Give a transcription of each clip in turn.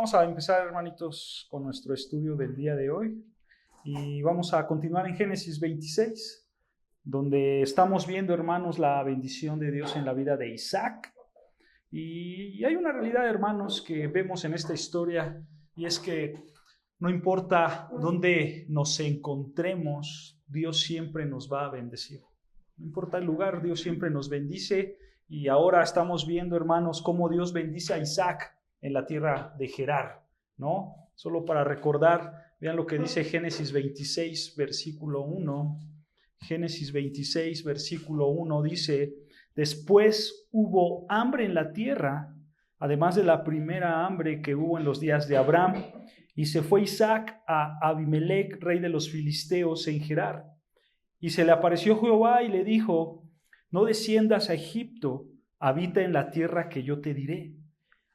Vamos a empezar, hermanitos, con nuestro estudio del día de hoy y vamos a continuar en Génesis 26, donde estamos viendo, hermanos, la bendición de Dios en la vida de Isaac. Y hay una realidad, hermanos, que vemos en esta historia, y es que no importa dónde nos encontremos, Dios siempre nos va a bendecir. No importa el lugar, Dios siempre nos bendice. Y ahora estamos viendo, hermanos, cómo Dios bendice a Isaac en la tierra de Gerar, ¿no? Solo para recordar, vean lo que dice Génesis 26, versículo 1. Génesis 26, versículo 1 dice: después hubo hambre en la tierra, además de la primera hambre que hubo en los días de Abraham, y se fue Isaac a Abimelec, rey de los filisteos, en Gerar. Y se le apareció Jehová y le dijo: no desciendas a Egipto, habita en la tierra que yo te diré.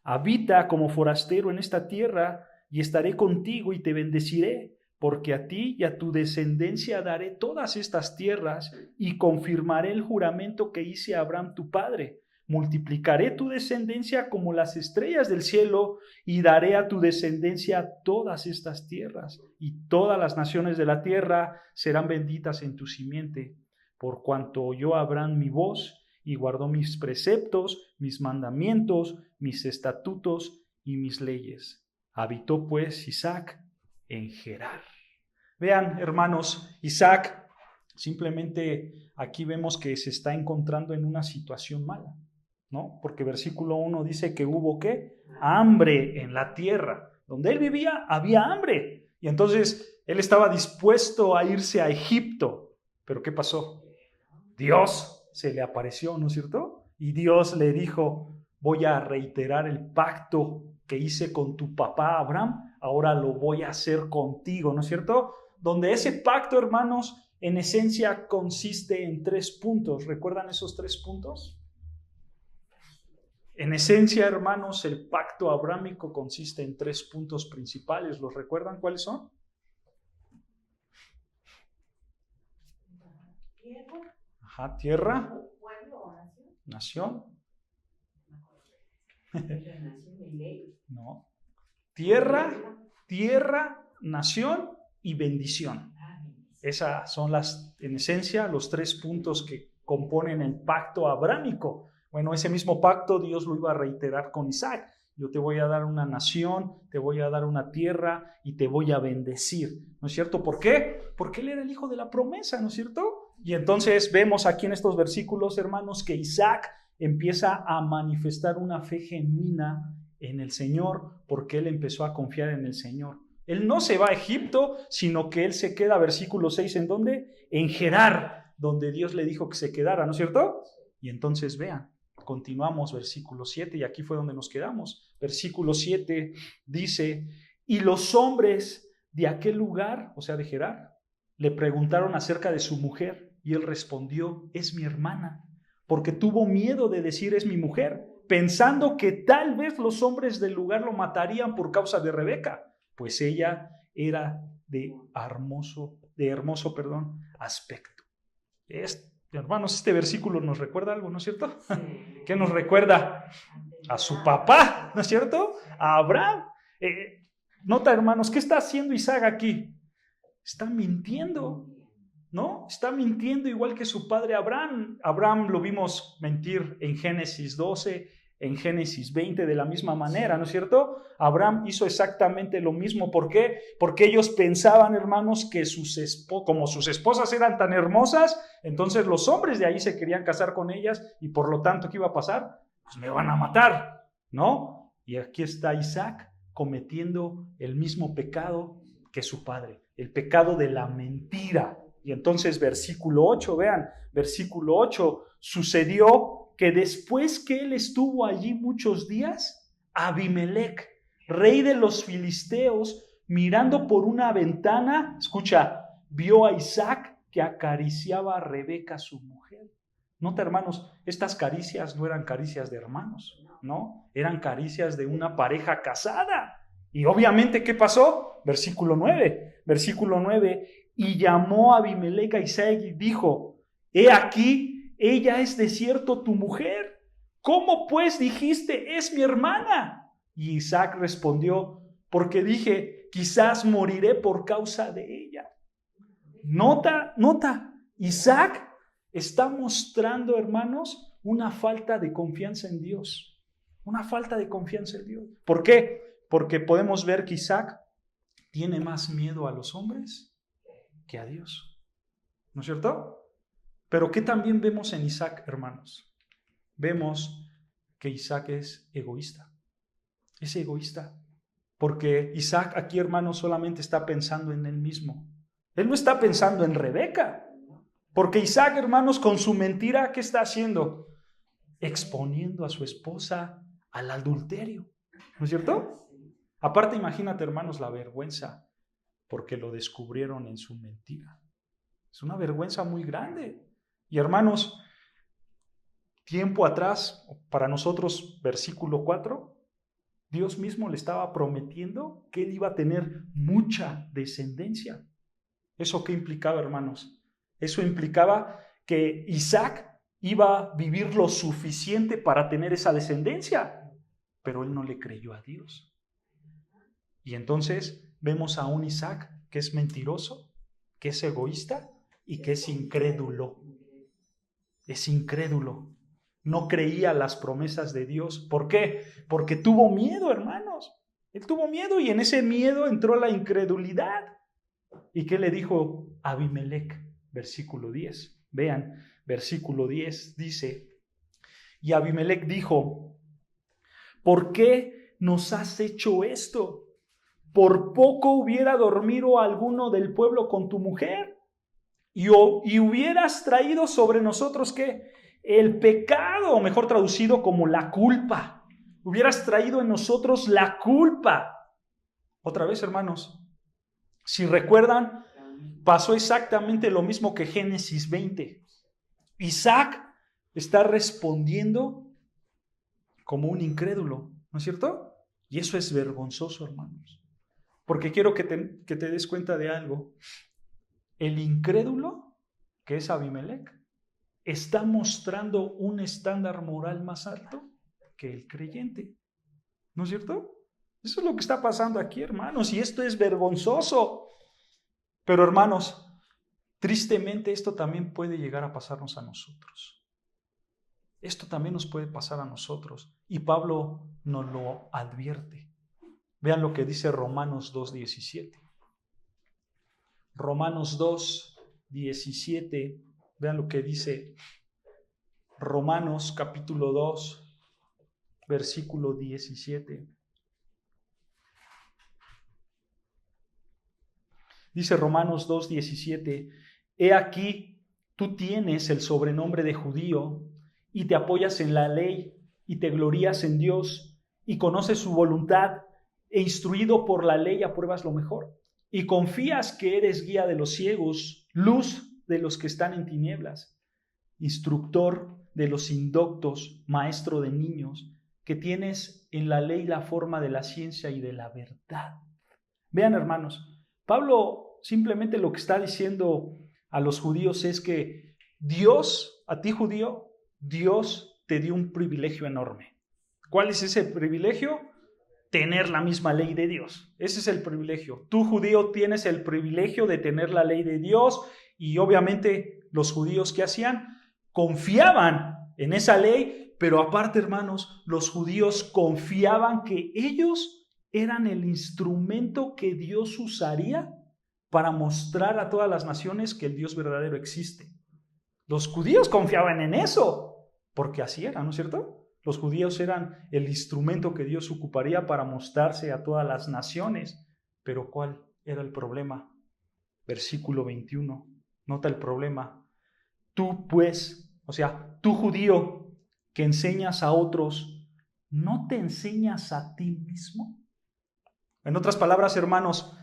Habita como forastero en esta tierra, y estaré contigo y te bendeciré, porque a ti y a tu descendencia daré todas estas tierras, y confirmaré el juramento que hice a Abraham tu padre. Multiplicaré tu descendencia como las estrellas del cielo, y daré a tu descendencia todas estas tierras, y todas las naciones de la tierra serán benditas en tu simiente, por cuanto oyó Abraham mi voz, y guardó mis preceptos, mis mandamientos, mis estatutos y mis leyes. Habitó pues Isaac en Gerar. Vean, hermanos, Isaac, simplemente aquí vemos que se está encontrando en una situación mala, ¿no? Porque versículo 1 dice que hubo, ¿qué? Hambre en la tierra. Donde él vivía había hambre. Y entonces él estaba dispuesto a irse a Egipto. ¿Pero qué pasó? Dios se le apareció, ¿no es cierto? Y Dios le dijo: voy a reiterar el pacto que hice con tu papá Abraham, ahora lo voy a hacer contigo, ¿no es cierto? Donde ese pacto, hermanos, en esencia consiste en 3 puntos. ¿Recuerdan esos 3 puntos? En esencia, hermanos, el pacto abrámico consiste en 3 puntos principales. ¿Los recuerdan cuáles son? Ajá, tierra, nación. No. Tierra, nación y bendición. Esas son en esencia, los 3 puntos que componen el pacto abrámico. Bueno, ese mismo pacto Dios lo iba a reiterar con Isaac. Yo te voy a dar una nación, te voy a dar una tierra y te voy a bendecir, ¿no es cierto? ¿Por qué? Porque él era el hijo de la promesa, ¿no es cierto? Y entonces vemos aquí en estos versículos, hermanos, que Isaac empieza a manifestar una fe genuina en el Señor, porque él empezó a confiar en el Señor. Él no se va a Egipto, sino que él se queda, versículo 6, ¿en dónde? En Gerar, donde Dios le dijo que se quedara, ¿no es cierto? Y entonces vean, continuamos versículo 7, y aquí fue donde nos quedamos. Versículo 7 dice: y los hombres de aquel lugar, o sea de Gerar, le preguntaron acerca de su mujer, y él respondió: es mi hermana, porque tuvo miedo de decir es mi mujer, pensando que tal vez los hombres del lugar lo matarían por causa de Rebeca, pues ella era de hermoso aspecto. Hermanos, este versículo nos recuerda algo, ¿no es cierto? Sí. ¿Qué nos recuerda? A su papá, ¿no es cierto? A Abraham. Nota, hermanos, ¿qué está haciendo Isaac aquí? Está mintiendo, ¿no? Está mintiendo igual que su padre Abraham. Abraham lo vimos mentir en Génesis 12, en Génesis 20 de la misma manera, ¿no es cierto? Abraham hizo exactamente lo mismo. ¿Por qué? Porque ellos pensaban, hermanos, que como sus esposas eran tan hermosas, entonces los hombres de ahí se querían casar con ellas, y por lo tanto, ¿qué iba a pasar? Pues me van a matar, ¿no? Y aquí está Isaac cometiendo el mismo pecado que su padre, el pecado de la mentira. Y entonces versículo 8, vean, versículo 8, sucedió que después que él estuvo allí muchos días, Abimelec, rey de los filisteos, mirando por una ventana, escucha, vio a Isaac que acariciaba a Rebeca, su mujer. Nota, hermanos, estas caricias no eran caricias de hermanos, ¿no? Eran caricias de una pareja casada. Y obviamente, ¿qué pasó? Versículo 9, y llamó a Abimelec a Isaac y dijo: he aquí, ella es de cierto tu mujer. ¿Cómo pues dijiste es mi hermana? Y Isaac respondió, porque dije, quizás moriré por causa de ella. Nota, Isaac está mostrando, hermanos, una falta de confianza en Dios. Una falta de confianza en Dios. ¿Por qué? Porque podemos ver que Isaac tiene más miedo a los hombres que a Dios. ¿No es cierto? Pero ¿qué también vemos en Isaac, hermanos? Vemos que Isaac es egoísta. Es egoísta. Porque Isaac aquí, hermanos, solamente está pensando en él mismo. Él no está pensando en Rebeca. Porque Isaac, hermanos, con su mentira, ¿qué está haciendo? Exponiendo a su esposa al adulterio. ¿No es cierto? Aparte, imagínate, hermanos, la vergüenza porque lo descubrieron en su mentira. Es una vergüenza muy grande. Y hermanos, tiempo atrás, para nosotros, versículo 4, Dios mismo le estaba prometiendo que él iba a tener mucha descendencia. ¿Eso qué implicaba, hermanos? Eso implicaba que Isaac iba a vivir lo suficiente para tener esa descendencia, pero él no le creyó a Dios. Y entonces vemos a un Isaac que es mentiroso, que es egoísta y que es incrédulo. Es incrédulo. No creía las promesas de Dios. ¿Por qué? Porque tuvo miedo, hermanos. Él tuvo miedo y en ese miedo entró la incredulidad. ¿Y qué le dijo Abimelec? Versículo 10. Vean, versículo 10 dice, y Abimelec dijo, ¿por qué nos has hecho esto? Por poco hubiera dormido alguno del pueblo con tu mujer y hubieras traído sobre nosotros, ¿qué? El pecado, o mejor traducido como la culpa. Hubieras traído en nosotros la culpa. Otra vez, hermanos, si recuerdan, pasó exactamente lo mismo que Génesis 20. Isaac está respondiendo como un incrédulo, ¿no es cierto? Y eso es vergonzoso, hermanos. Porque quiero que te des cuenta de algo. El incrédulo, que es Abimelec, está mostrando un estándar moral más alto que el creyente. ¿No es cierto? Eso es lo que está pasando aquí, hermanos, y esto es vergonzoso. Pero, hermanos, tristemente esto también puede llegar a pasarnos a nosotros. Esto también nos puede pasar a nosotros. Y Pablo nos lo advierte. Vean lo que dice Romanos 2:17. Romanos 2:17. Vean lo que dice Romanos capítulo 2, versículo 17. Dice Romanos 2:17, he aquí, tú tienes el sobrenombre de judío y te apoyas en la ley y te glorías en Dios y conoces su voluntad e instruido por la ley apruebas lo mejor y confías que eres guía de los ciegos, luz de los que están en tinieblas, instructor de los indoctos, maestro de niños, que tienes en la ley la forma de la ciencia y de la verdad. Vean, hermanos, Pablo simplemente lo que está diciendo a los judíos es que Dios, a ti judío, Dios te dio un privilegio enorme. ¿Cuál es ese privilegio? Tener la misma ley de Dios. Ese es el privilegio. Tú, judío, tienes el privilegio de tener la ley de Dios y obviamente los judíos, ¿qué hacían? Confiaban en esa ley, pero aparte, hermanos, los judíos confiaban que ellos eran el instrumento que Dios usaría para mostrar a todas las naciones que el Dios verdadero existe. Los judíos confiaban en eso, porque así era, ¿no es cierto? Los judíos eran el instrumento que Dios ocuparía para mostrarse a todas las naciones. Pero ¿cuál era el problema? Versículo 21. Nota el problema. Tú pues, o sea, tú judío que enseñas a otros, ¿no te enseñas a ti mismo? En otras palabras, hermanos,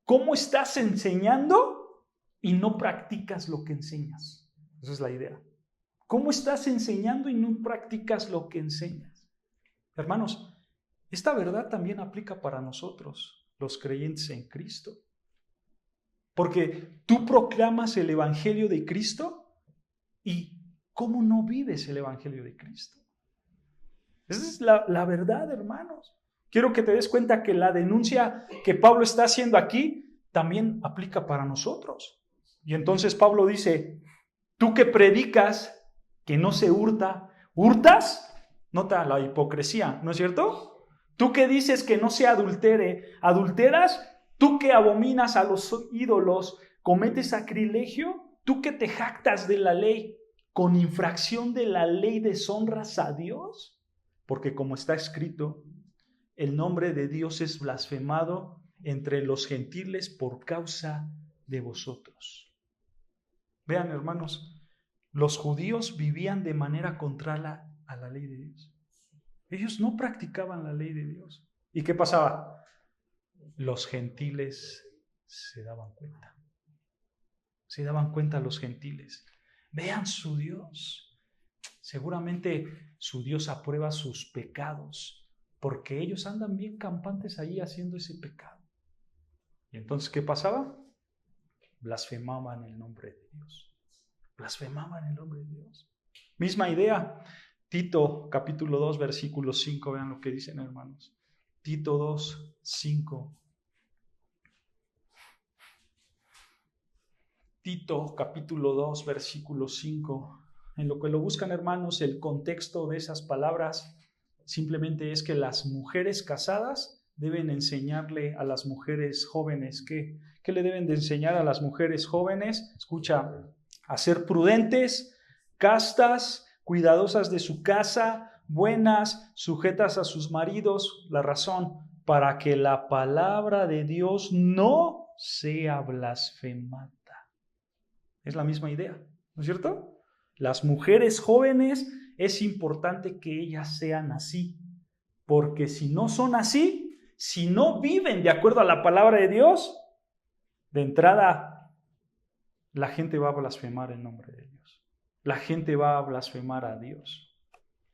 ¿cómo estás enseñando y no practicas lo que enseñas? Esa es la idea. ¿Cómo estás enseñando y no practicas lo que enseñas? Hermanos, esta verdad también aplica para nosotros, los creyentes en Cristo. Porque tú proclamas el Evangelio de Cristo y ¿cómo no vives el Evangelio de Cristo? Esa es la verdad, hermanos. Quiero que te des cuenta que la denuncia que Pablo está haciendo aquí también aplica para nosotros. Y entonces Pablo dice, tú que predicas que no se hurta, ¿hurtas? Nota la hipocresía, ¿no es cierto? Tú que dices que no se adultere, ¿adulteras? Tú que abominas a los ídolos, ¿cometes sacrilegio? Tú que te jactas de la ley, ¿con infracción de la ley deshonras a Dios? Porque como está escrito, el nombre de Dios es blasfemado entre los gentiles por causa de vosotros. Vean, hermanos, los judíos vivían de manera contraria a la ley de Dios. Ellos no practicaban la ley de Dios. ¿Y qué pasaba? Los gentiles se daban cuenta. Se daban cuenta los gentiles. Vean su Dios. Seguramente su Dios aprueba sus pecados, porque ellos andan bien campantes ahí haciendo ese pecado. ¿Y entonces qué pasaba? Blasfemaban el nombre de Dios. Blasfemaban el nombre de Dios. Misma idea. Tito capítulo 2 versículo 5. Vean lo que dicen, hermanos. Tito 2, 5. Tito capítulo 2 versículo 5. En lo que lo buscan, hermanos, el contexto de esas palabras simplemente es que las mujeres casadas deben enseñarle a las mujeres jóvenes. ¿Qué le deben de enseñar a las mujeres jóvenes? Escucha, a ser prudentes, castas, cuidadosas de su casa, buenas, sujetas a sus maridos. La razón, para que la palabra de Dios no sea blasfemada. Es la misma idea, ¿no es cierto? Las mujeres jóvenes es importante que ellas sean así, porque si no son así, si no viven de acuerdo a la palabra de Dios, de entrada la gente va a blasfemar el nombre de Dios. La gente va a blasfemar a Dios.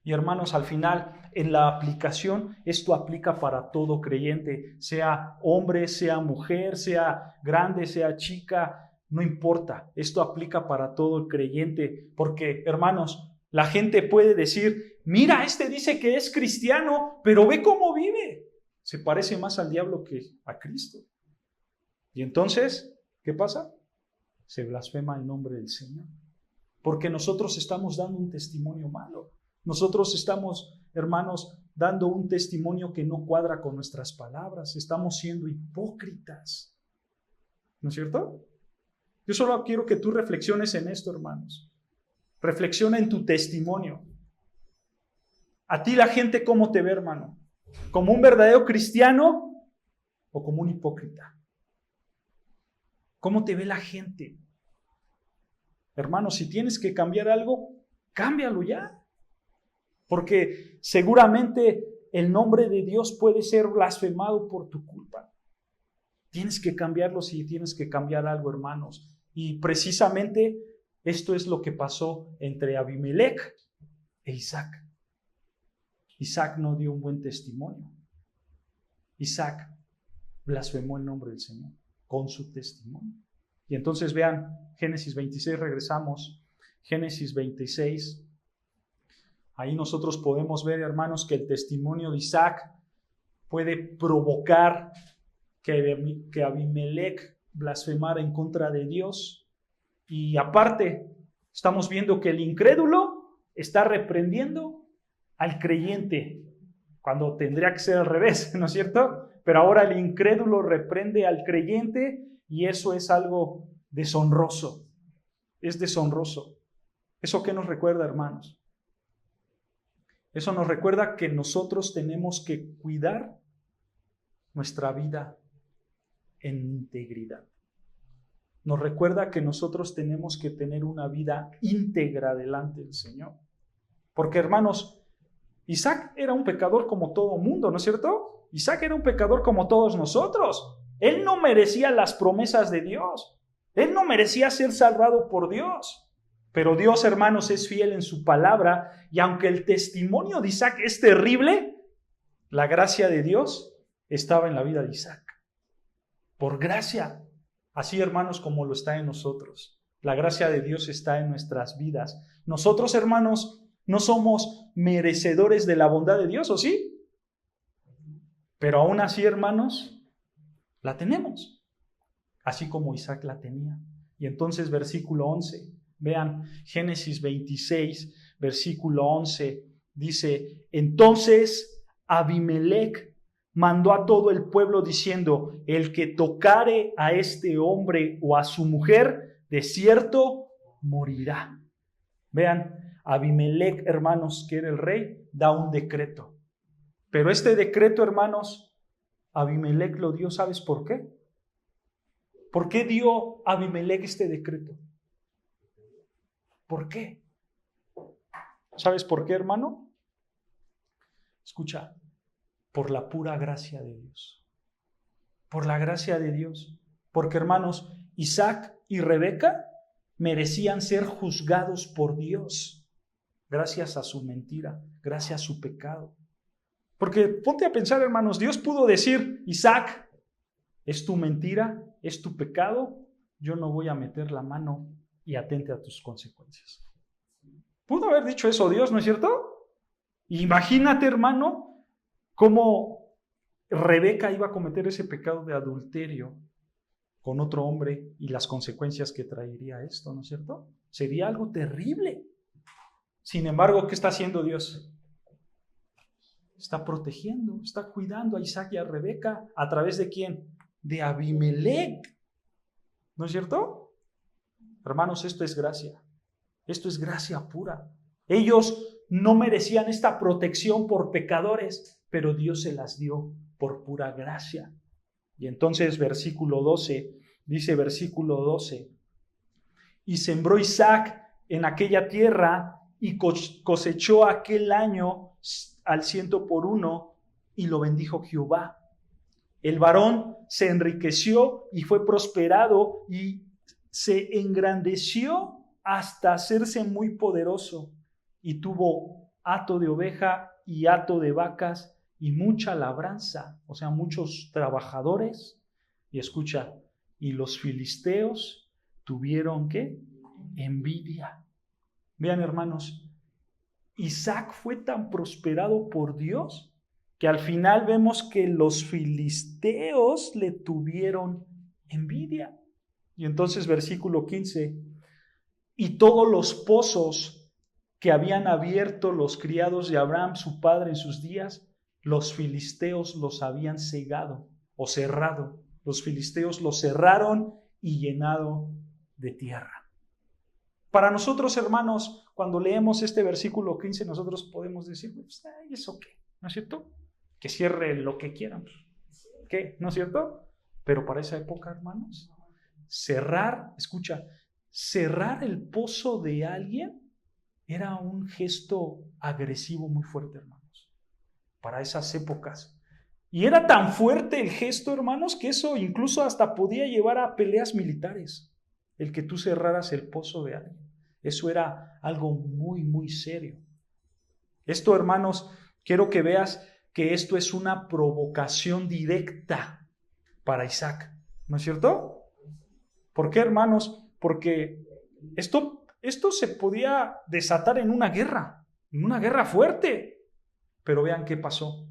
Y hermanos, al final, en la aplicación, esto aplica para todo creyente, sea hombre, sea mujer, sea grande, sea chica, no importa. Esto aplica para todo el creyente, porque, hermanos, la gente puede decir, mira, este dice que es cristiano, pero ve cómo vive. Se parece más al diablo que a Cristo. Y entonces, ¿qué pasa? Se blasfema el nombre del Señor. Porque nosotros estamos dando un testimonio malo. Nosotros estamos, hermanos, dando un testimonio que no cuadra con nuestras palabras. Estamos siendo hipócritas. ¿No es cierto? Yo solo quiero que tú reflexiones en esto, hermanos. Reflexiona en tu testimonio. A ti la gente, ¿cómo te ve, hermano? ¿Como un verdadero cristiano o como un hipócrita? ¿Cómo te ve la gente? Hermano, si tienes que cambiar algo, cámbialo ya. Porque seguramente el nombre de Dios puede ser blasfemado por tu culpa. Tienes que cambiarlo si tienes que cambiar algo, hermanos. Y precisamente esto es lo que pasó entre Abimelech e Isaac. Isaac no dio un buen testimonio. Isaac blasfemó el nombre del Señor con su testimonio. Y entonces vean, Génesis 26, regresamos. Génesis 26. Ahí nosotros podemos ver, hermanos, que el testimonio de Isaac puede provocar que Abimelech blasfemara en contra de Dios. Y aparte, estamos viendo que el incrédulo está reprendiendo al creyente, cuando tendría que ser al revés, ¿no es cierto? Pero ahora el incrédulo reprende al creyente y eso es algo deshonroso. Es deshonroso. ¿Eso qué nos recuerda, hermanos? Eso nos recuerda que nosotros tenemos que cuidar nuestra vida en integridad. Nos recuerda que nosotros tenemos que tener una vida íntegra delante del Señor. Porque, hermanos, Isaac era un pecador como todo mundo, ¿no es cierto? Isaac era un pecador como todos nosotros. Él no merecía las promesas de Dios. Él no merecía ser salvado por Dios. Pero Dios, hermanos, es fiel en su palabra. Y aunque el testimonio de Isaac es terrible, la gracia de Dios estaba en la vida de Isaac. Por gracia. Así, hermanos, como lo está en nosotros. La gracia de Dios está en nuestras vidas. Nosotros, hermanos, No somos merecedores de la bondad de Dios, ¿o sí? Pero aún así, hermanos, la tenemos. Así como Isaac la tenía. Y entonces, versículo 11. Vean, Génesis 26, versículo 11. Dice, entonces Abimelec mandó a todo el pueblo diciendo, el que tocare a este hombre o a su mujer, de cierto morirá. Vean, Abimelec, hermanos, que era el rey, da un decreto. Pero este decreto, hermanos, Abimelec lo dio, ¿sabes por qué? ¿Por qué dio Abimelec este decreto? ¿Por qué? ¿Sabes por qué, hermano? Escucha, por la pura gracia de Dios. Por la gracia de Dios. Porque, hermanos, Isaac y Rebeca merecían ser juzgados por Dios gracias a su mentira, gracias a su pecado. Porque ponte a pensar, hermanos, Dios pudo decir, Isaac, es tu mentira, es tu pecado, yo no voy a meter la mano y atente a tus consecuencias. Pudo haber dicho eso Dios, ¿no es cierto? Imagínate, hermano, cómo Rebeca iba a cometer ese pecado de adulterio con otro hombre y las consecuencias que traería esto, ¿no es cierto? Sería algo terrible. Sin embargo, ¿qué está haciendo Dios? Está protegiendo, está cuidando a Isaac y a Rebeca. ¿A través de quién? De Abimelec. ¿No es cierto? Hermanos, esto es gracia. Esto es gracia pura. Ellos no merecían esta protección por pecadores, pero Dios se las dio por pura gracia. Y entonces versículo 12, dice versículo 12, y sembró Isaac en aquella tierra y cosechó aquel año al 100 y lo bendijo Jehová. El varón se enriqueció y fue prosperado y se engrandeció hasta hacerse muy poderoso y tuvo hato de oveja y hato de vacas y mucha labranza, o sea, muchos trabajadores. Y escucha, y los filisteos tuvieron ¿qué? Envidia. Vean, hermanos, Isaac fue tan prosperado por Dios que al final vemos que los filisteos le tuvieron envidia. Y entonces versículo 15, y todos los pozos que habían abierto los criados de Abraham, su padre, en sus días, los filisteos los habían cegado o cerrado. Los filisteos los cerraron y llenado de tierra. Para nosotros, hermanos, cuando leemos este versículo 15, nosotros podemos decir, pues, ¿eso qué? ¿No es cierto? Que cierre lo que quieran. ¿Qué? ¿No es cierto? Pero para esa época, hermanos, cerrar, escucha, cerrar el pozo de alguien era un gesto agresivo muy fuerte, hermanos, para esas épocas. Y era tan fuerte el gesto, hermanos, que eso incluso hasta podía llevar a peleas militares, el que tú cerraras el pozo de alguien. Eso era algo muy, muy serio. Esto, hermanos, quiero que veas que esto es una provocación directa para Isaac, ¿no es cierto? ¿Por qué, hermanos? Porque esto se podía desatar en una guerra fuerte. Pero vean qué pasó.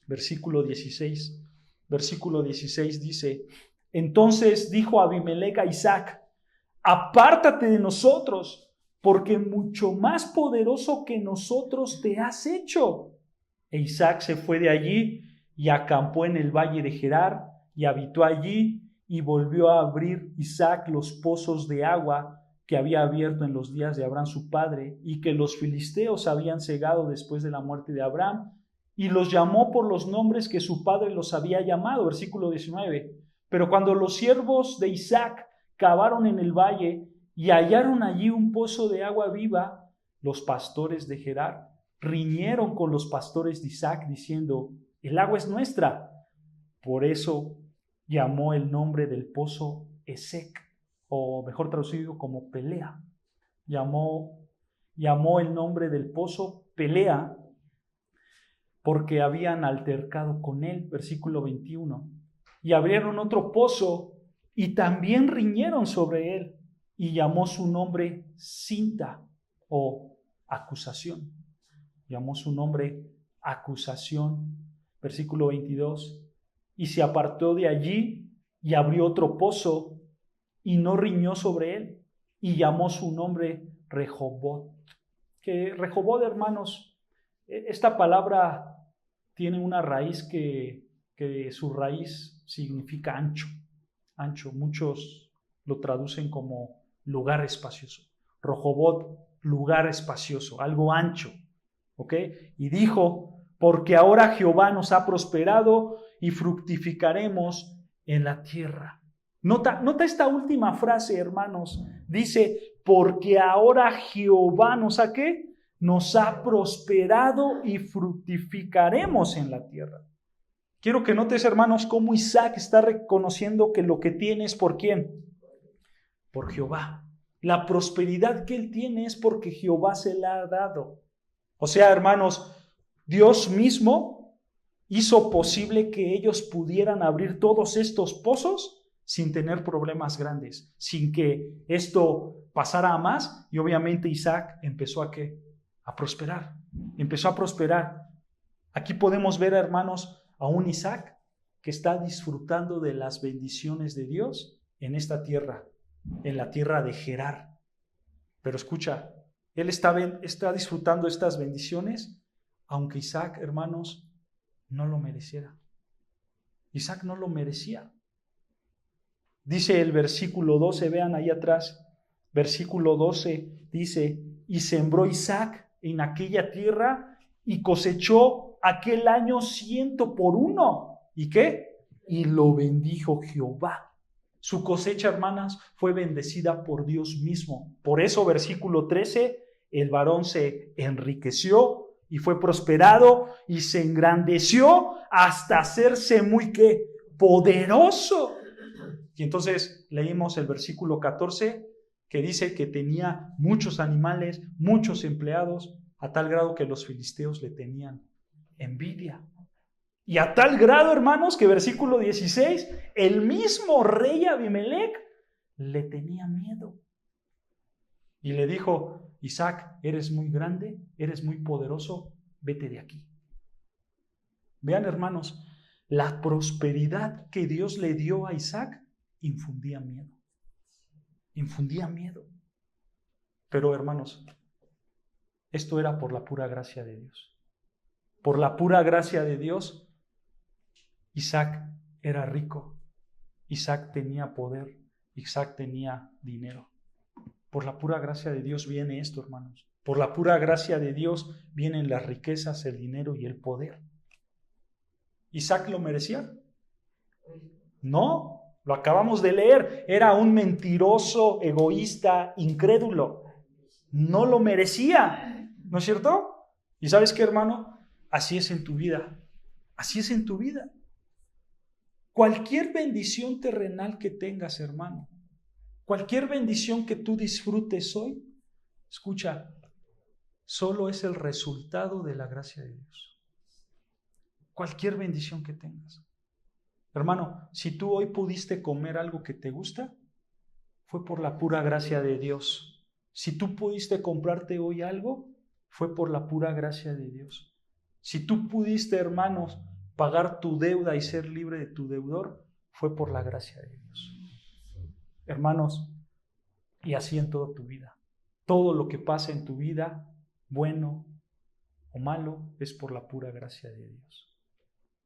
Versículo 16. Versículo 16 dice, entonces dijo Abimelec a Isaac, apártate de nosotros, porque mucho más poderoso que nosotros te has hecho. E Isaac se fue de allí y acampó en el valle de Gerar y habitó allí, y volvió a abrir Isaac los pozos de agua que había abierto en los días de Abraham su padre, y que los filisteos habían cegado después de la muerte de Abraham, y los llamó por los nombres que su padre los había llamado. Versículo 19. Pero cuando los siervos de Isaac cavaron en el valle y hallaron allí un pozo de agua viva, los pastores de Gerar riñeron con los pastores de Isaac diciendo, el agua es nuestra. Por eso llamó el nombre del pozo Esec, o mejor traducido como Pelea. Llamó el nombre del pozo Pelea porque habían altercado con él. Versículo 21. Y abrieron otro pozo y también riñeron sobre él, y llamó su nombre Cinta o acusación. Llamó su nombre acusación. Versículo 22. Y se apartó de allí y abrió otro pozo y no riñó sobre él. Y llamó su nombre Rehobot. Que Rehobot, hermanos, esta palabra tiene una raíz que su raíz significa ancho. Ancho. Muchos lo traducen como lugar espacioso. Rehobot, lugar espacioso, algo ancho. ¿Ok? Y dijo, porque ahora Jehová nos ha prosperado y fructificaremos en la tierra. Nota esta última frase, hermanos. Dice, porque ahora Jehová nos ha ¿qué? Nos ha prosperado y fructificaremos en la tierra. Quiero que notes, hermanos, cómo Isaac está reconociendo que lo que tiene es ¿por quién? Por Jehová. La prosperidad que él tiene es porque Jehová se la ha dado. O sea, hermanos, Dios mismo hizo posible que ellos pudieran abrir todos estos pozos sin tener problemas grandes, sin que esto pasara a más. Y obviamente Isaac empezó a ¿qué? A prosperar. Empezó a prosperar. Aquí podemos ver, hermanos, a un Isaac que está disfrutando de las bendiciones de Dios en esta tierra, en la tierra de Gerar. Pero escucha, él está disfrutando estas bendiciones, aunque Isaac, hermanos, no lo mereciera. Isaac no lo merecía. Dice el versículo 12, vean ahí atrás, versículo 12 dice, y sembró Isaac en aquella tierra y cosechó aquel año 100 por 1. ¿Y qué? Y lo bendijo Jehová. Su cosecha, hermanas, fue bendecida por Dios mismo. Por eso, versículo 13, el varón se enriqueció y fue prosperado y se engrandeció hasta hacerse muy ¿qué? Poderoso. Y entonces leímos el versículo 14 que dice que tenía muchos animales, muchos empleados, a tal grado que los filisteos le tenían envidia. Y a tal grado, hermanos, que versículo 16, el mismo rey Abimelech le tenía miedo. Y le dijo, Isaac, eres muy grande, eres muy poderoso, vete de aquí. Vean, hermanos, la prosperidad que Dios le dio a Isaac infundía miedo. Infundía miedo. Pero, hermanos, esto era por la pura gracia de Dios. Por la pura gracia de Dios, Isaac era rico, Isaac tenía poder, Isaac tenía dinero. Por la pura gracia de Dios viene esto, hermanos. Por la pura gracia de Dios vienen las riquezas, el dinero y el poder. ¿Isaac lo merecía? No, lo acabamos de leer. Era un mentiroso, egoísta, incrédulo. No lo merecía, ¿no es cierto? ¿Y sabes qué, hermano? Así es en tu vida. Así es en tu vida. Cualquier bendición terrenal que tengas, hermano, cualquier bendición que tú disfrutes hoy, escucha, solo es el resultado de la gracia de Dios. Cualquier bendición que tengas. Hermano, si tú hoy pudiste comer algo que te gusta, fue por la pura gracia de Dios. Si tú pudiste comprarte hoy algo, fue por la pura gracia de Dios. Si tú pudiste, hermanos, pagar tu deuda y ser libre de tu deudor, fue por la gracia de Dios. Hermanos, y así en toda tu vida. Todo lo que pasa en tu vida, bueno o malo, es por la pura gracia de Dios.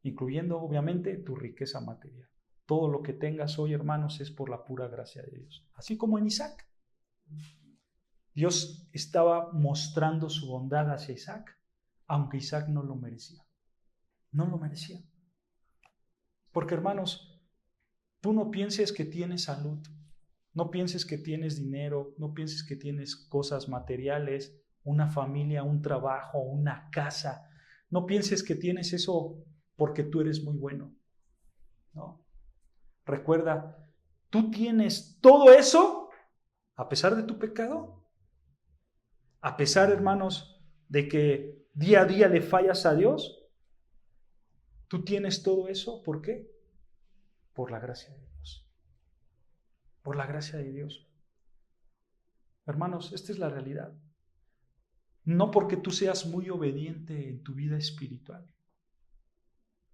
Incluyendo, obviamente, tu riqueza material. Todo lo que tengas hoy, hermanos, es por la pura gracia de Dios. Así como en Isaac. Dios estaba mostrando su bondad hacia Isaac, aunque Isaac no lo merecía. No lo merecía. Porque, hermanos, tú no pienses que tienes salud, no pienses que tienes dinero, no pienses que tienes cosas materiales, una familia, un trabajo, una casa. No pienses que tienes eso porque tú eres muy bueno. No. Recuerda, tú tienes todo eso a pesar de tu pecado. A pesar, hermanos, de que día a día le fallas a Dios. Tú tienes todo eso, ¿por qué? Por la gracia de Dios. Por la gracia de Dios. Hermanos, esta es la realidad. No porque tú seas muy obediente en tu vida espiritual.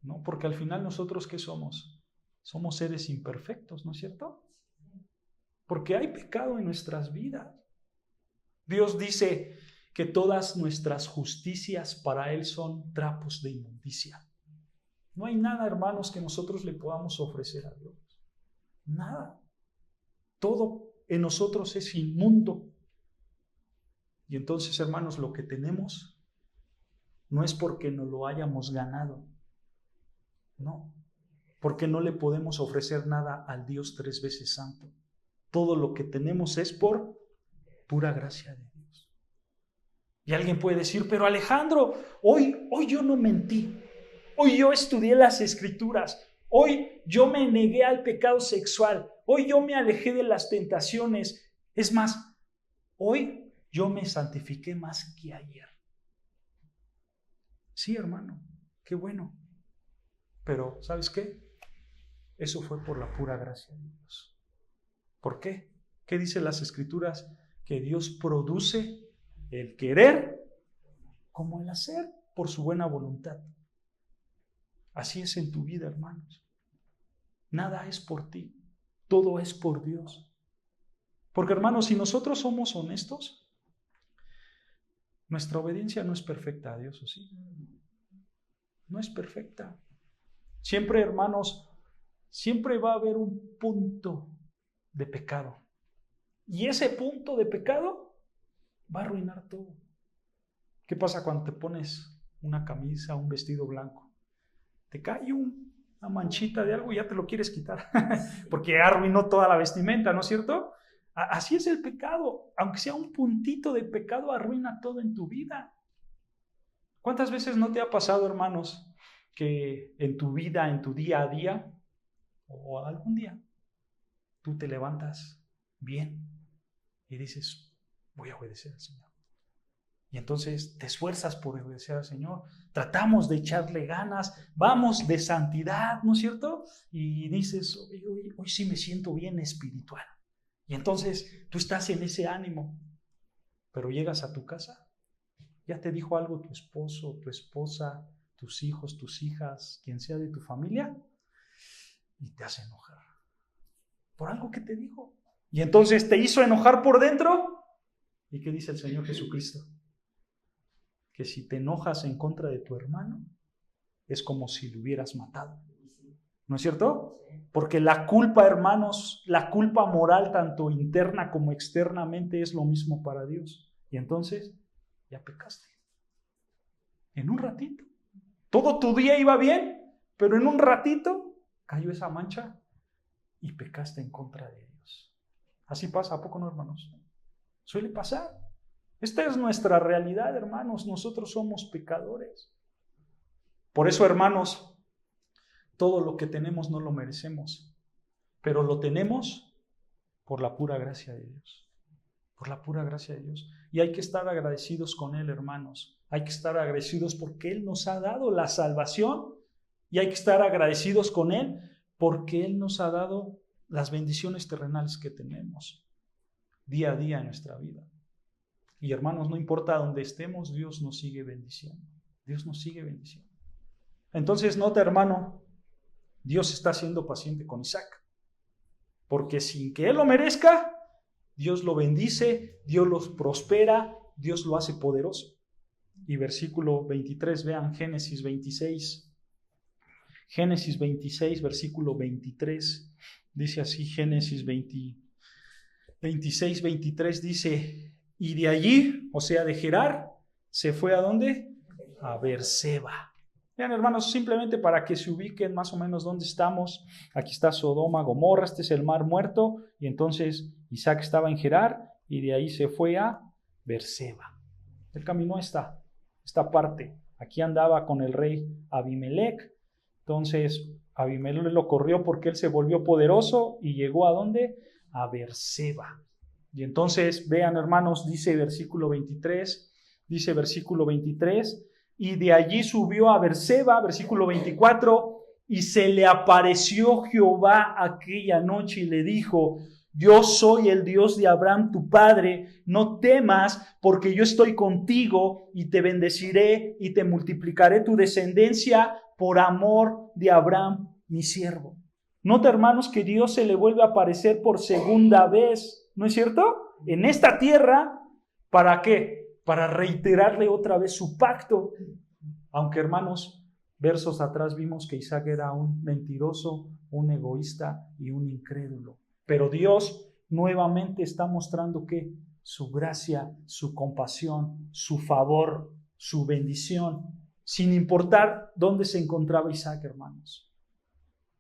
No, porque al final nosotros, ¿qué somos? Somos seres imperfectos, ¿no es cierto? Porque hay pecado en nuestras vidas. Dios dice que todas nuestras justicias para Él son trapos de inmundicia. No hay nada, hermanos, que nosotros le podamos ofrecer a Dios. Nada. Todo en nosotros es inmundo. Y entonces, hermanos, lo que tenemos no es porque nos lo hayamos ganado. No. Porque no le podemos ofrecer nada al Dios 3 veces santo. Todo lo que tenemos es por pura gracia de Dios. Y alguien puede decir, pero Alejandro, hoy yo no mentí. Hoy yo estudié las Escrituras. Hoy yo me negué al pecado sexual. Hoy yo me alejé de las tentaciones. Es más, hoy yo me santifiqué más que ayer. Sí, hermano, qué bueno. Pero, ¿sabes qué? Eso fue por la pura gracia de Dios. ¿Por qué? ¿Qué dicen las Escrituras? Que Dios produce el querer como el hacer por su buena voluntad. Así es en tu vida, hermanos. Nada es por ti, todo es por Dios. Porque, hermanos, si nosotros somos honestos, nuestra obediencia no es perfecta a Dios, ¿o sí? No es perfecta. Siempre, hermanos, siempre va a haber un punto de pecado. Y ese punto de pecado va a arruinar todo. ¿Qué pasa cuando te pones una camisa, un vestido blanco? Te cae una manchita de algo y ya te lo quieres quitar, porque arruinó toda la vestimenta, ¿no es cierto? Así es el pecado. Aunque sea un puntito de pecado, arruina todo en tu vida. ¿Cuántas veces no te ha pasado, hermanos, que en tu vida, en tu día a día, o algún día, tú te levantas bien y dices, voy a obedecer al Señor? Y entonces te esfuerzas por obedecer al Señor, tratamos de echarle ganas, vamos de santidad, ¿no es cierto? Y dices, hoy sí me siento bien espiritual. Y entonces tú estás en ese ánimo, pero llegas a tu casa, ya te dijo algo tu esposo, tu esposa, tus hijos, tus hijas, quien sea de tu familia, y te hace enojar por algo que te dijo. Y entonces te hizo enojar por dentro. ¿Y qué dice el Señor Jesucristo? Que si te enojas en contra de tu hermano, es como si lo hubieras matado. ¿No es cierto? Porque la culpa, hermanos, la culpa moral, tanto interna como externamente, es lo mismo para Dios. Y entonces, ya pecaste. En un ratito. Todo tu día iba bien, pero en un ratito cayó esa mancha y pecaste en contra de Dios. Así pasa, ¿a poco no, hermanos? Suele pasar. Esta es nuestra realidad, hermanos. Nosotros somos pecadores. Por eso, hermanos, todo lo que tenemos no lo merecemos, pero lo tenemos por la pura gracia de Dios. Por la pura gracia de Dios. Y hay que estar agradecidos con Él, hermanos. Hay que estar agradecidos porque Él nos ha dado la salvación y hay que estar agradecidos con Él porque Él nos ha dado las bendiciones terrenales que tenemos día a día en nuestra vida. Y hermanos, no importa dónde estemos, Dios nos sigue bendiciendo. Dios nos sigue bendiciendo. Entonces, nota, hermano, Dios está siendo paciente con Isaac. Porque sin que él lo merezca, Dios lo bendice, Dios los prospera, Dios lo hace poderoso. Y versículo 23, vean Génesis 26. Génesis 26, versículo 23, dice así, Génesis 26, 23 dice... Y de allí, o sea, de Gerar, se fue ¿a dónde? A Beerseba. Vean, hermanos, simplemente para que se ubiquen más o menos dónde estamos. Aquí está Sodoma, Gomorra, este es el Mar Muerto. Y entonces Isaac estaba en Gerar y de ahí se fue a Beerseba. Él caminó esta parte. Aquí andaba con el rey Abimelech. Entonces Abimelech lo corrió porque él se volvió poderoso y llegó ¿a dónde? A Beerseba. Y entonces, vean, hermanos, dice versículo 23, y de allí subió a Beerseba, versículo 24, y se le apareció Jehová aquella noche y le dijo, yo soy el Dios de Abraham, tu padre, no temas, porque yo estoy contigo y te bendeciré y te multiplicaré tu descendencia por amor de Abraham, mi siervo. Nota, hermanos, que Dios se le vuelve a aparecer por segunda vez, ¿no es cierto? En esta tierra, ¿para qué? Para reiterarle otra vez su pacto. Aunque, hermanos, versos atrás vimos que Isaac era un mentiroso, un egoísta y un incrédulo. Pero Dios nuevamente está mostrando que su gracia, su compasión, su favor, su bendición, sin importar dónde se encontraba Isaac, hermanos.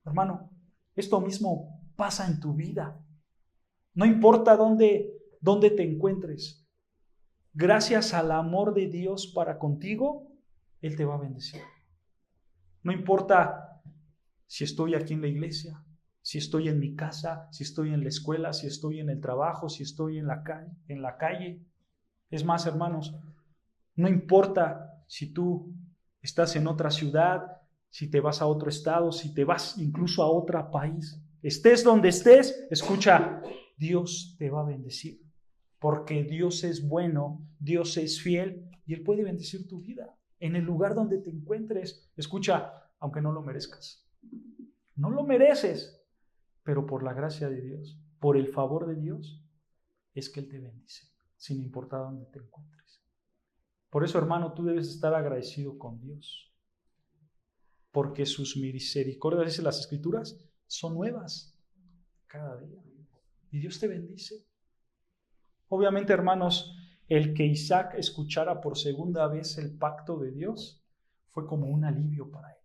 Hermano, esto mismo pasa en tu vida. No importa dónde te encuentres. Gracias al amor de Dios para contigo, Él te va a bendecir. No importa si estoy aquí en la iglesia, si estoy en mi casa, si estoy en la escuela, si estoy en el trabajo, si estoy en la calle. Es más, hermanos, no importa si tú estás en otra ciudad, si te vas a otro estado, si te vas incluso a otro país. Estés donde estés, escucha, Dios te va a bendecir. Porque Dios es bueno, Dios es fiel y Él puede bendecir tu vida. En el lugar donde te encuentres, escucha, aunque no lo merezcas. No lo mereces. Pero por la gracia de Dios, por el favor de Dios, es que Él te bendice, sin importar dónde te encuentres. Por eso, hermano, tú debes estar agradecido con Dios, porque sus misericordias, dicen las Escrituras, son nuevas cada día. Y Dios te bendice. Obviamente, hermanos, el que Isaac escuchara por segunda vez el pacto de Dios fue como un alivio para él,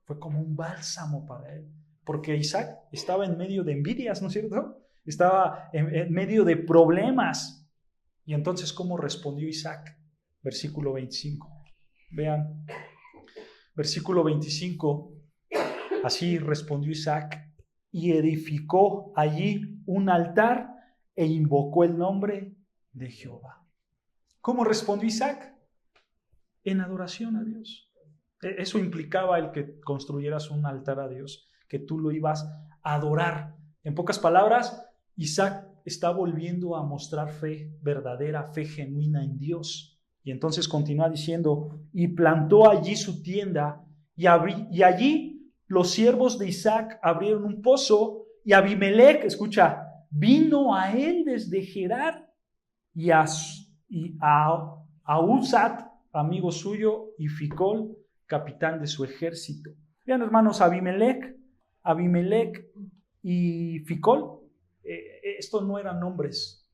fue como un bálsamo para él. Porque Isaac estaba en medio de envidias, ¿no es cierto? Estaba en medio de problemas. Y entonces, ¿cómo respondió Isaac? Versículo 25. Vean, versículo 25. Así respondió Isaac y edificó allí un altar e invocó el nombre de Jehová. ¿Cómo respondió Isaac? En adoración a Dios. Eso implicaba el que construyeras un altar a Dios, que tú lo ibas a adorar. En pocas palabras, Isaac está volviendo a mostrar fe verdadera, fe genuina en Dios. Y entonces continúa diciendo, y plantó allí su tienda, y allí los siervos de Isaac abrieron un pozo, y Abimelec, escucha, vino a él desde Gerar, y a Uzat, amigo suyo, y Ficol, capitán de su ejército. Vean, hermanos, Abimelec y Ficol, estos no eran nombres,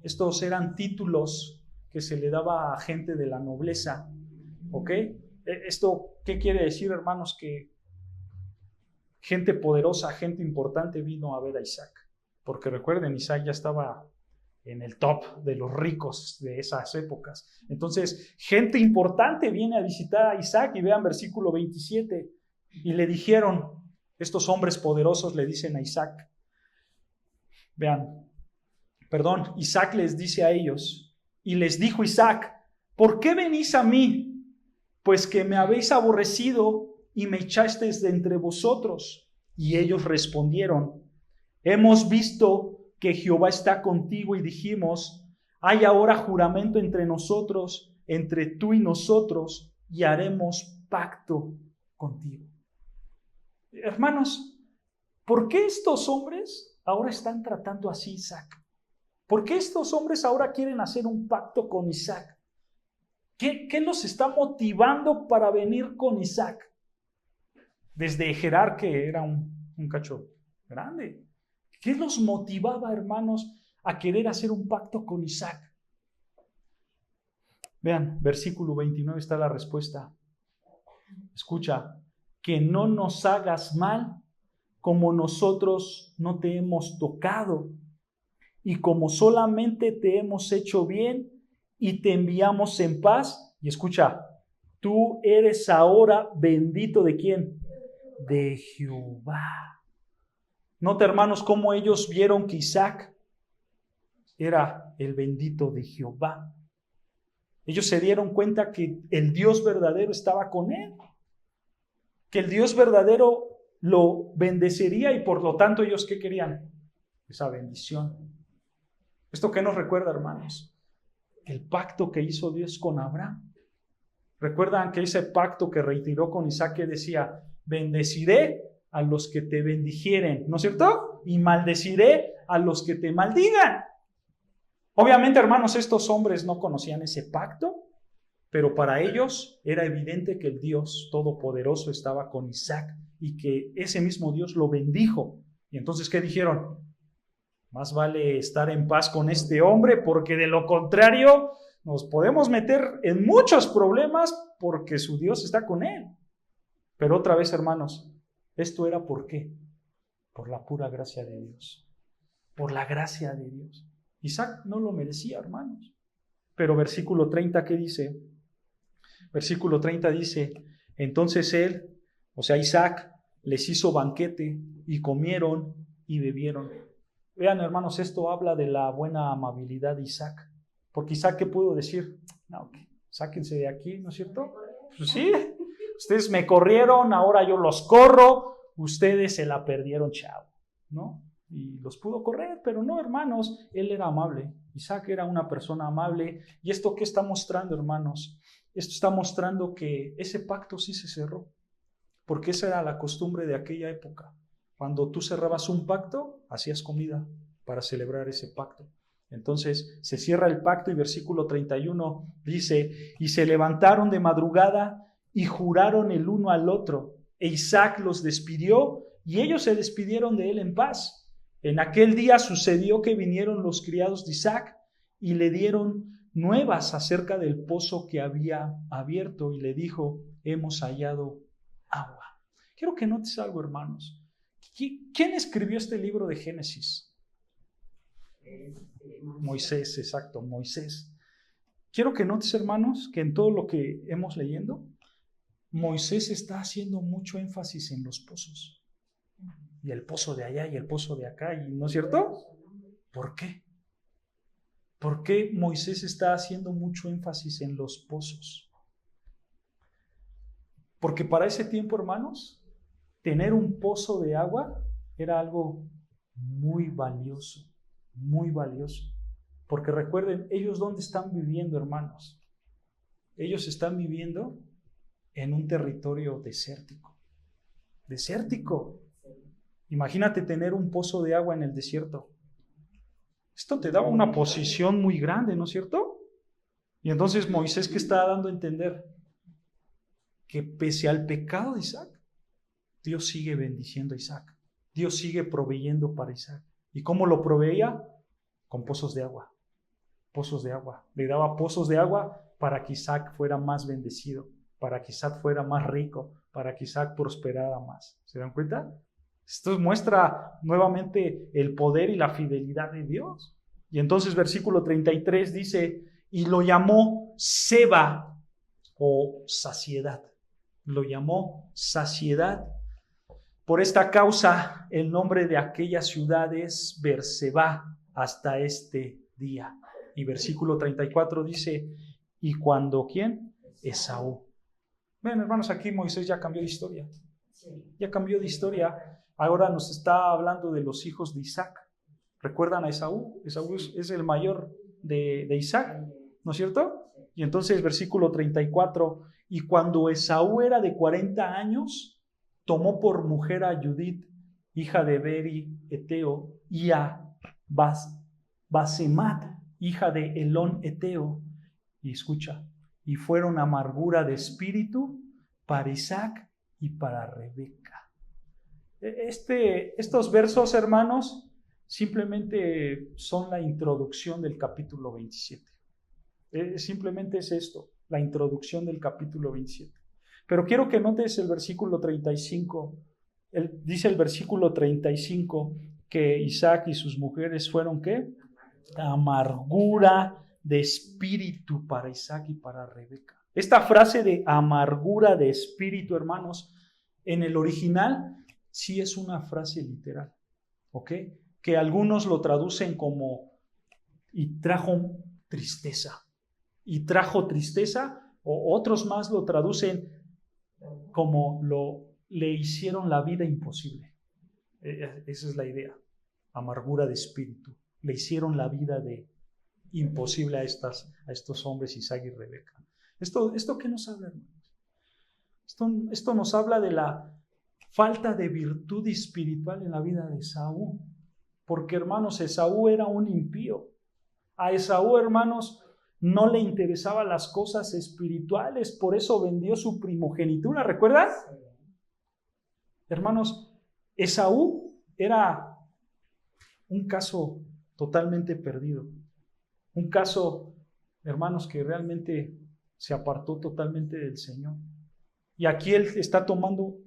estos eran títulos que se le daba a gente de la nobleza, ¿ok? ¿Esto qué quiere decir, hermanos? Que gente poderosa, gente importante vino a ver a Isaac, porque recuerden, Isaac ya estaba en el top de los ricos de esas épocas. Entonces, gente importante viene a visitar a Isaac y vean versículo 27, y le dijeron, estos hombres poderosos le dicen a Isaac, Isaac les dice a ellos, y les dijo Isaac, ¿por qué venís a mí? Pues que me habéis aborrecido y me echasteis de entre vosotros. Y ellos respondieron, hemos visto que Jehová está contigo y dijimos, hay ahora juramento entre nosotros, entre tú y nosotros, y haremos pacto contigo. Hermanos, ¿por qué estos hombres ahora están tratando así a Isaac? ¿Por qué estos hombres ahora quieren hacer un pacto con Isaac? ¿Qué los está motivando para venir con Isaac? Desde Gerar, que era un cacho grande. ¿Qué los motivaba, hermanos, a querer hacer un pacto con Isaac? Vean, versículo 29 está la respuesta. Escucha, que no nos hagas mal como nosotros no te hemos tocado y como solamente te hemos hecho bien y te enviamos en paz. Y escucha, tú eres ahora bendito ¿de quién? De Jehová. Nota, hermanos, cómo ellos vieron que Isaac era el bendito de Jehová. Ellos se dieron cuenta que el Dios verdadero estaba con él, que el Dios verdadero lo bendecería y por lo tanto ellos ¿qué querían? esa bendición. ¿Esto qué nos recuerda, hermanos? El pacto que hizo Dios con Abraham. ¿Recuerdan que ese pacto que reiteró con Isaac que decía, bendeciré a los que te bendijeren, ¿no es cierto? Y maldeciré a los que te maldigan. Obviamente, hermanos, estos hombres no conocían ese pacto, pero para ellos era evidente que el Dios Todopoderoso estaba con Isaac y que ese mismo Dios lo bendijo. Y entonces, ¿qué dijeron? Más vale estar en paz con este hombre, porque de lo contrario nos podemos meter en muchos problemas porque su Dios está con él. Pero otra vez, hermanos, esto era ¿por qué? Por la pura gracia de Dios. Por la gracia de Dios. Isaac no lo merecía, hermanos. Pero versículo 30, ¿qué dice? Versículo 30 dice, entonces él, o sea Isaac, les hizo banquete y comieron y bebieron. Vean, hermanos, esto habla de la buena amabilidad de Isaac. Porque Isaac, ¿qué pudo decir? No, sáquense de aquí, ¿no es cierto? Pues sí, ustedes me corrieron, ahora yo los corro, ustedes se la perdieron, chavo, ¿no? Y los pudo correr, pero no, hermanos, él era amable. Isaac era una persona amable. ¿Y esto qué está mostrando, hermanos? Esto está mostrando que ese pacto sí se cerró, porque esa era la costumbre de aquella época. Cuando tú cerrabas un pacto, hacías comida para celebrar ese pacto. Entonces se cierra el pacto y versículo 31 dice, y se levantaron de madrugada y juraron el uno al otro, e Isaac los despidió y ellos se despidieron de él en paz. En aquel día sucedió que vinieron los criados de Isaac y le dieron nuevas acerca del pozo que había abierto y le dijo, hemos hallado agua. Quiero que notes algo, hermanos. ¿Quién escribió este libro de Génesis? Moisés, exacto, Moisés. Quiero que notes, hermanos, que en todo lo que hemos leyendo, Moisés está haciendo mucho énfasis en los pozos. Y el pozo de allá y el pozo de acá, ¿no es cierto? ¿Por qué? ¿Por qué Moisés está haciendo mucho énfasis en los pozos? Porque para ese tiempo, hermanos, tener un pozo de agua era algo muy valioso, muy valioso. Porque recuerden, ellos ¿dónde están viviendo, hermanos? Ellos están viviendo en un territorio desértico. Desértico. Imagínate tener un pozo de agua en el desierto. Esto te daba una posición muy grande, ¿no es cierto? Y entonces Moisés, ¿qué está dando a entender? Que pese al pecado de Isaac, Dios sigue bendiciendo a Isaac. Dios sigue proveyendo para Isaac. ¿Y cómo lo proveía? Con pozos de agua. Pozos de agua. Le daba pozos de agua para que Isaac fuera más bendecido, para que Isaac fuera más rico, para que Isaac prosperara más. ¿Se dan cuenta? Esto muestra nuevamente el poder y la fidelidad de Dios. Y entonces versículo 33 dice, y lo llamó Seba o saciedad. Lo llamó saciedad. Por esta causa, el nombre de aquella ciudad es Berseba hasta este día. Y versículo 34 dice, ¿y cuando quién? Esaú. Ven, hermanos, aquí Moisés ya cambió de historia. Ya cambió de historia. Ahora nos está hablando de los hijos de Isaac. ¿Recuerdan a Esaú? Esaú es el mayor de Isaac, ¿no es cierto? Y entonces versículo 34, y cuando Esaú era de 40 años, tomó por mujer a Judith, hija de Beri Eteo, y a Basemat, hija de Elón Eteo. Y escucha, y fueron amargura de espíritu para Isaac y para Rebeca. Estos versos, hermanos, simplemente son la introducción del capítulo 27. Simplemente es esto, la introducción del capítulo 27. Pero quiero que notes el versículo 35. Dice el versículo 35 que Isaac y sus mujeres fueron, ¿qué? Amargura de espíritu para Isaac y para Rebeca. Esta frase de amargura de espíritu, hermanos, en el original sí es una frase literal, ¿ok? Que algunos lo traducen como y trajo tristeza. Y trajo tristeza, o otros más lo traducen como le hicieron la vida imposible. Esa es la idea. amargura de espíritu. Le hicieron la vida imposible a estos hombres, Isaac y Rebeca. ¿Esto qué nos habla, hermanos? Esto nos habla de la falta de virtud espiritual en la vida de Esaú. Porque, hermanos, Esaú era un impío. A Esaú, hermanos, no le interesaban las cosas espirituales, por eso vendió su primogenitura, ¿recuerdan? Hermanos, Esaú era un caso totalmente perdido. Un caso, hermanos, que realmente se apartó totalmente del Señor. Y aquí él está tomando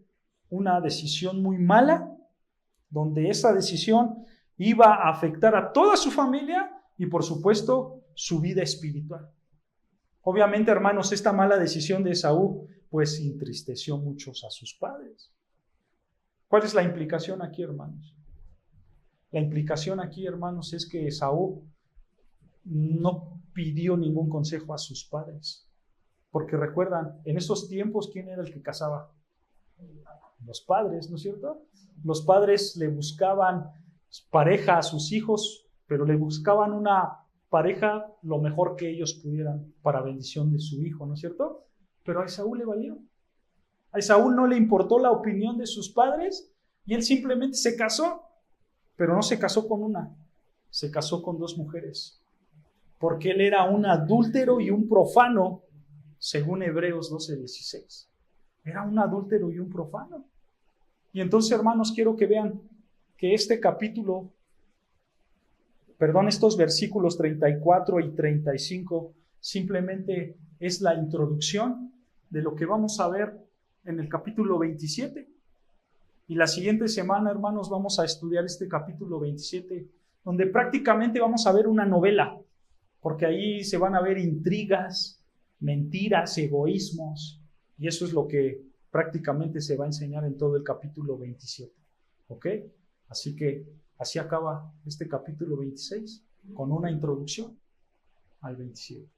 una decisión muy mala, donde esa decisión iba a afectar a toda su familia y, por supuesto, su vida espiritual. Obviamente, hermanos, esta mala decisión de Esaú, pues entristeció muchos a sus padres. ¿Cuál es la implicación aquí, hermanos? La implicación aquí, hermanos, es que Esaú no pidió ningún consejo a sus padres. Porque recuerdan, en esos tiempos, ¿quién era el que casaba? Los padres, ¿no es cierto? Los padres le buscaban pareja a sus hijos, pero le buscaban una pareja lo mejor que ellos pudieran para bendición de su hijo, ¿no es cierto? Pero a Esaú le valió. A Esaú no le importó la opinión de sus padres y él simplemente se casó, pero no se casó con una, se casó con 2 mujeres, porque él era un adúltero y un profano, según Hebreos 12:16. Era un adúltero y un profano. Y entonces, hermanos, quiero que vean que estos versículos 34 y 35 simplemente es la introducción de lo que vamos a ver en el capítulo 27. Y la siguiente semana, hermanos, vamos a estudiar este capítulo 27, donde prácticamente vamos a ver una novela, porque ahí se van a ver intrigas, mentiras, egoísmos, y eso es lo que prácticamente se va a enseñar en todo el capítulo 27. ¿Ok? Así que así acaba este capítulo 26, con una introducción al 27.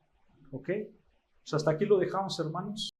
¿Ok? Pues hasta aquí lo dejamos, hermanos.